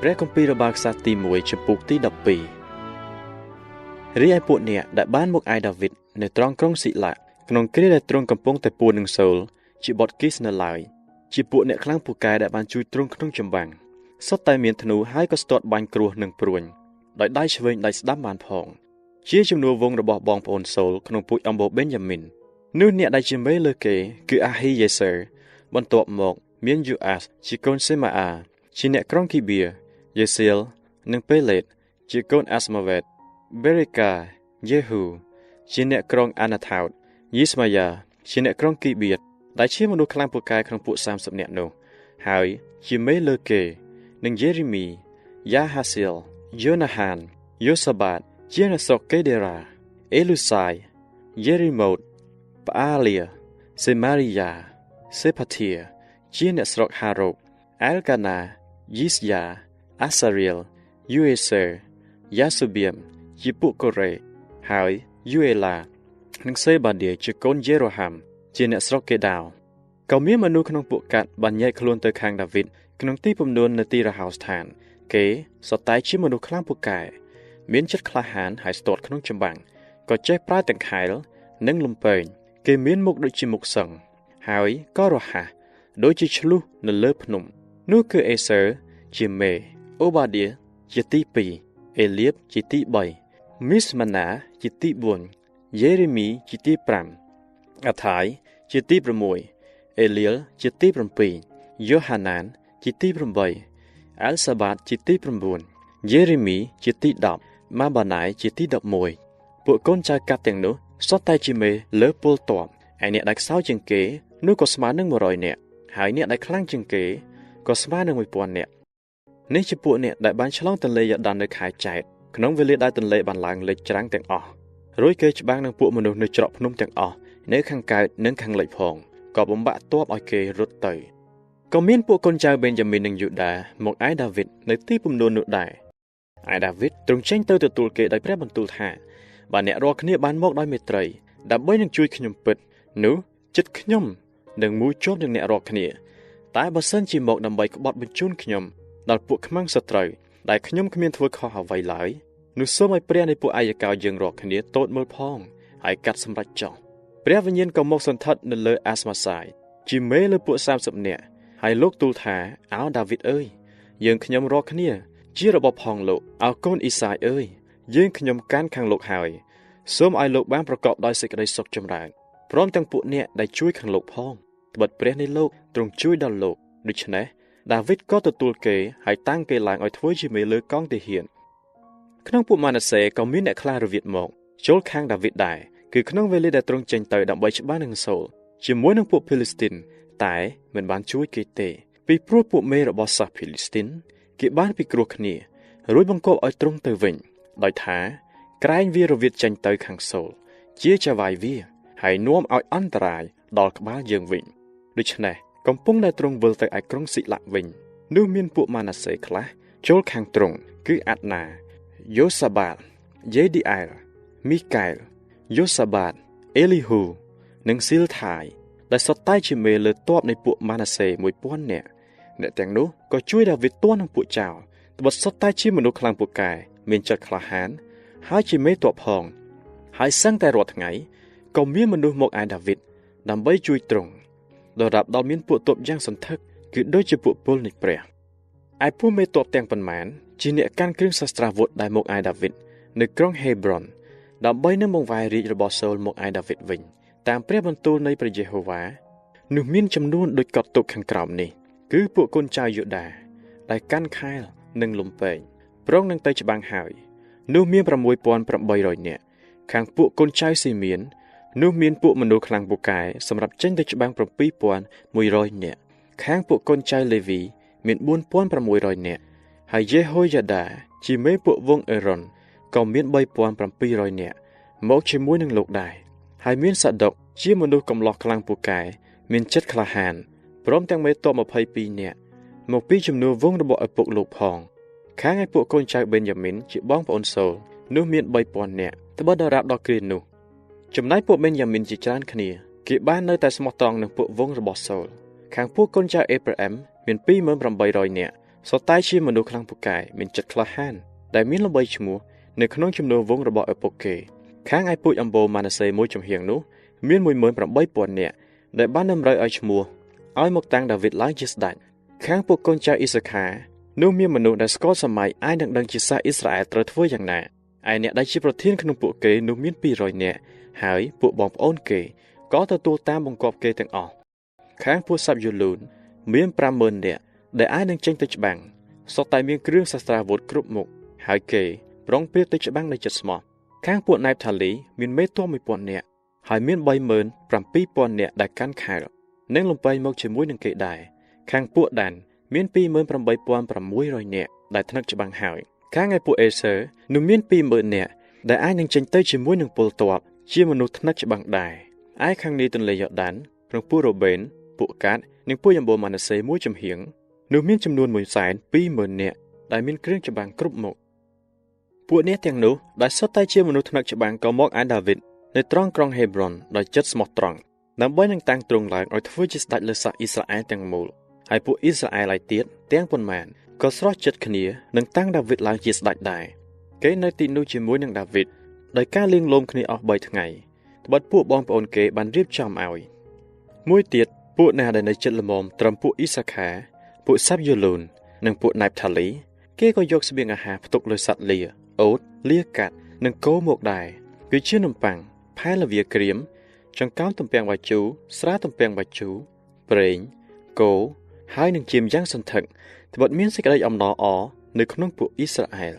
ព្រះគម្ពីររបស់ក្សត្រទី1ចំពុកទី12រីឯពួកអ្នកដែលបានមកអាយដាវីតនៅត្រង់ក្រុងស៊ីឡាក្នុងគ្រាដែលទ្រង់កំពុងតែពួននឹងសូលជាបុត្រគីសនៅឡើយជាពួកអ្នកខ្លាំងពូកែដែលបានជួយទ្រង់ក្នុងចម្បាំងសុទ្ធតែមានធ្នូហើយក៏ស្ទាត់បាញ់គ្រោះនឹងព្រួញដោយដៃឆ្វេងដៃស្ដាំបានផងជាជំនួសវងរបស់បងប្អូនសូលក្នុងពូជអម្បូបេនយ៉ាមីននោះអ្នកដែលជាមេលើគេគឺអាហ៊ីយេសឺបន្ទាប់មកមានយូអាសជាកូនសេម៉ាអាជាអ្នកក្រុងគីបៀយេសៀលនិងពេលេតជាកូនអាស្មាវេតបេរិកាយេហ៊ូជាអ្នកក្រុងអាណាថោតយីស្មាយ៉ាជាអ្នកក្រុងគីបៀតដែលជាមនុស្សខ្លាំងពូកែក្នុងពួក30នាក់នោះហើយជាមេលើគេនិងយេរេមីយ៉ាហាសៀលយូណាហានយូសាបាតជាអ្នកស្រុកកេដេរ៉ាអេលូសាយយេរីម៉ូតផ្អាលីសេម៉ារីយ៉ាសេផាធាជាអ្នកស្រុកហារ៉ូបអែលកាណាយីសយ៉ាអាសារៀលយូអេសឺយ៉ាស៊ូបៀមជាពួកកូរ៉េហើយយូអេឡានិងសេបាឌីជាកូនយេរ៉ូហាំជាអ្នកស្រុកកេដាវក៏មានមនុស្សក្នុងពួកកាត់បានញែកខ្លួនទៅខាងដាវីតក្នុងទីពំនួននៅទីរហោស្ថានគេសុទ្ធតែជាមនុស្សខ្លាំងពូកែមានចិត្តក្លាហានហើយស្ទាត់ក្នុងចម្បាំងក៏ចេះប្រើទាំងខែលនិងលំពែងគេមានមុខដូចជាមុខសឹងហើយក៏រហ័សដូចជាឆ្លុះនៅលើភ្នំនោះគឺអេសឺជាមេអូបាឌីជាទី2អេលៀបជាទី3មីសម៉ាណាជាទី4យេរេមីជាទី5អាថាយជាទី6អេលៀលជាទី7យូហាណានជាទី8អែលសាបាតជាទី9យេរេមីជាទី10ម៉ាបាណៃជាទី11ពួកកូនចៅកាត់ទាំងនោះសុទ្ធតែជាមេលើពលតបឯអ្នកដែលខ្សោយជាងគេនោះក៏ស្មើនឹង100នាក់ហើយអ្នកដែលខ្លាំងជាងគេក៏ស្មើនឹង1000នាក់នេះជាពួកអ្នកដែលបានឆ្លងទន្លេយ៉ូដាននៅខែចែកក្នុងវេលាដែលទន្លេបានឡើងលេចច្រាំងទាំងអស់រួចគេច្បាំងនឹងពួកមនុស្សនៅច្រកភ្នំទាំងអស់នៅខាងកើតនិងខាងលិចផងក៏បំបាក់ទ័ពឲ្យគេរត់ទៅក៏មានពួកកូនចៅបេនយ៉ាមីននិងយូដាមកអាយដាវីតនៅទីពំនួននោះដែរអាយដាវីតទ្រង់ចេញទៅទទួលគេដោយព្រះបន្ទូលថាបើអ្នករាល់គ្នាបានមកដោយមេត្រីដើម្បីនឹងជួយខ្ញុំពិតនោះចិត្តខ្ញុំនឹងមួយជាប់នឹងអ្នករាល់គ្នាតែបើសិនជាមកដើម្បីក្បត់បញ្ជូនខ្ញុំដល់ពួកខ្មាំងសត្រូវដែលខ្ញុំគ្មានធ្វើខុសអ្វីឡើយនោះសូមឲ្យព្រះនៃពួកអាយកោយើងរាល់គ្នាតូចមើលផងហើយកាត់សម្រេចចោះព្រះវិញ្ញាណក៏មកសន្ធិដ្ឋនៅលើអាស្មាសាយជាមេលើពួក30នាក់ហើយលោកទូលថាអោដាវីតអើយយើងខ្ញុំរាល់គ្នាជារបស់ផងលោកអោកូនអ៊ីសាយអើយយើងខ្ញុំកាន់ខាងលោកហើយសូមឲ្យលោកបានប្រកបដោយសេចក្តីសុខចម្រើនព្រមទាំងពួកអ្នកដែលជួយខាងលោកផងត្បិតព្រះនៃលោកទ្រង់ជួយដល់លោកដូច្នេះដាវីតក៏ទទួលគេហើយតាំងគេឡើងឲ្យធ្វើជាមេលើកងទាហានក្នុងពួកម៉ាណាសេក៏មានអ្នកខ្លះរវិតមកចូលខាងដាវីតដែរគឺក្នុងវេលាដែលទ្រង់ចេញទៅដើម្បីច្បាំងនឹងសូលជាមួយនឹងពួកភីលីស្ទីនតែមិនបានជួយគេទេពីព្រោះពួកមេរបស់សាសភីលីស្ទីនគេបានពិគ្រោះគ្នារួចបង្គាប់ឲ្យទ្រង់ទៅវិញដោយថាក្រែងវារវិតចេញទៅខាងសូលជាចវាយវាហើយនាំឲ្យអន្តរាយដល់ក្បាលយើងវិញដូច្នេះកំពុងតែទ្រង់វិលទៅឯក្រុងស៊ីឡាវិញនោះមានពួកម៉ាណាសេខ្លះចូលខាងទ្រង់គឺអាត់ណាយូសាបាតយេឌីអែលមីកែលយូសាបាតអេលីហ៊ូនិងស៊ីលថាយដែលសុទ្ធតែជាមេលើទ័ពនៃពួកម៉ាណាសេ1000នាក់អ្នកទាំងនោះក៏ជួយដាវីតទាស់នឹងពួកចៅត្បិតសុទ្ធតែជាមនុស្សខ្លាំងពូកែមានចិត្តក្លាហានហើយជាមេទ័ពផងហើយសឹងតែរាល់ថ្ងៃក៏មានមនុស្សមកអាយដាវីតដើម្បីជួយទ្រង់ដរាបដល់មានពួកទ័ពយ៉ាងសន្ធឹកគឺដូចជាពួកពលនៃព្រះឯពួកមេទ័ពទាំងប៉ុន្មានជាអ្នកកាន់គ្រឿងសស្ត្រាវុធដែលមកអាយដាវីតនៅក្រុងហេប្រុនដើម្បីនឹងបង្វែររាជរបស់សូលមកអាយដាវីតវិញតាមព្រះបន្ទូលនៃព្រះយេហូវ៉ានោះមានចំនួនដូចកត់ទុកខាងក្រោមនេះគឺពួកកូនចៅយូដាដែលកាន់ខែលនិងលំពែងប្រងនឹងទៅច្បាំងហើយនោះមាន6800នាក់ខាងពួកកូនចៅស៊ីមៀននោះមានពួកមនុស្សខ្លាំងពូកែសម្រាប់ចេញទៅច្បាំង7100នាក់ខាងពួកកូនចៅលេវីមាន4600នាក់ហើយយេហូយ៉ាដាជាមេពួកវងអេរ៉ុនក៏មាន3700នាក់មកជាមួយនឹងលោកដែរហើយមានសាដុកជាមនុស្សកំឡោះខ្លាំងពូកែមានចិត្តក្លាហានព្រមទាំងមេទ័ព22នាក់មកពីជំនួសវងរបស់ឪពុកលោកផងខាងឯពួកកូនចៅបេនយ៉ាមីនជាបងប្អូនសូលនោះមាន3000នាក់ត្បិតដរាបដល់គ្រានោះចំណែកពួកបេនយ៉ាមីនជាច្រើនគ្នាគេបាននៅតែស្មោះត្រង់នឹងពួកវងរបស់សូលខាងពួកកូនចៅអេប្រាអែមមាន28000នាក់ សតតែជាមនុស្សខ្លាំងពូកែមានចិត្តក្លាហានដែលមានល្បីឈ្មោះនៅក្នុងចំនួនវងរបស់ឪពុកគេខាងឯពូជអម្បូរម៉ាណាសេមួយចំហៀងនោះមាន 18000 នាក់ដែលបានតម្រូវឲ្យឈ្មោះឲ្យមកតាំងដាវីតឡើងជាស្ដេចខាងពួកកូនចៅអ៊ីសាខានោះមានមនុស្សដែលស្គាល់សម័យអាចនឹងដឹងជាសាសអ៊ីស្រាអែលត្រូវធ្វើយ៉ាងណាឯអ្នកដែលជាប្រធានក្នុងពួកគេនោះមាន200នាក់ហើយពួកបងប្អូនគេក៏ទទួលតាមបង្គាប់គេទាំងអស់ខាងពួកសាប់យូលូនមាន 50000 នាក់ដែលអាចនឹងចេញទៅច្បាំងសុទ្ធតែមានគ្រឿងសស្ត្រាវុធគ្រប់មុខហើយគេប្រុងប្រៀបទៅច្បាំងនៅចិត្តស្មោះខាងពួកណៃបថាលីមានមេទ័ព 1000 នាក់ហើយមាន 37000 នាក់ដែលកាន់ខែលនិងលំបែងមកជាមួយនឹងគេដែរខាងពួកដានមាន 28600 នាក់ដែលថ្នាក់ច្បាំងហើយខាងឯពួកអេសឺនោះមាន 20000 នាក់ដែលអាចនឹងចេញទៅជាមួយនឹងពលទ័ពជាមនុស្សថ្នាក់ច្បាំងដែរឯខាងនេះទន្លេយ៉ូដានក្នុងពួករ៉ូបេនពួកកាតនិងពួកអម្បូរម៉ាណាសេមួយចំហៀងនោះមានចំនួន 120,000 នាក់ដែលមានគ្រឿងច្បាំងគ្រប់មុខពួកនេះទាំងនោះដែលសុទ្ធតែជាមនុស្សថ្នាក់ច្បាំងក៏មកឯដាវីតនៅត្រង់ក្រុងហេប្រុនដោយចិត្តស្មោះត្រង់ដើម្បីនឹងតាំងទ្រង់ឡើងឲ្យធ្វើជាស្ដេចលើសាសអ៊ីស្រាអែលទាំងមូលហើយពួកអ៊ីស្រាអែលឯទៀតទាំងប៉ុន្មានក៏ស្រស់ចិត្តគ្នានឹងតាំងដាវីតឡើងជាស្ដេចដែរគេនៅទីនោះជាមួយនឹងដាវីតដោយការលៀងលោមគ្នាអស់3ថ្ងៃត្បិតពួកបងប្អូនគេបានរៀបចំឲ្យមួយទៀតពួកណាដែលនៅចិត្តល្មមត្រឹមពួកអ៊ីសាខាពួកសាប់យូលូននិងពួកណៃបថាលីគេក៏យកស្បៀងអាហារផ្ទុកលើសត្វលាអូតលាកាត់និងគោមកដែរគឺជានំប៉័ងផែលវាក្រៀមចង្កោមទំពាំងវ៉ាជូស្រាទំពាំងវ៉ាជូប្រេងគោហើយនឹងជៀមយ៉ាងសន្ធឹកត្បិតមានសេចក្តីអំណរអនៅក្នុងពួកអ៊ីស្រាអែល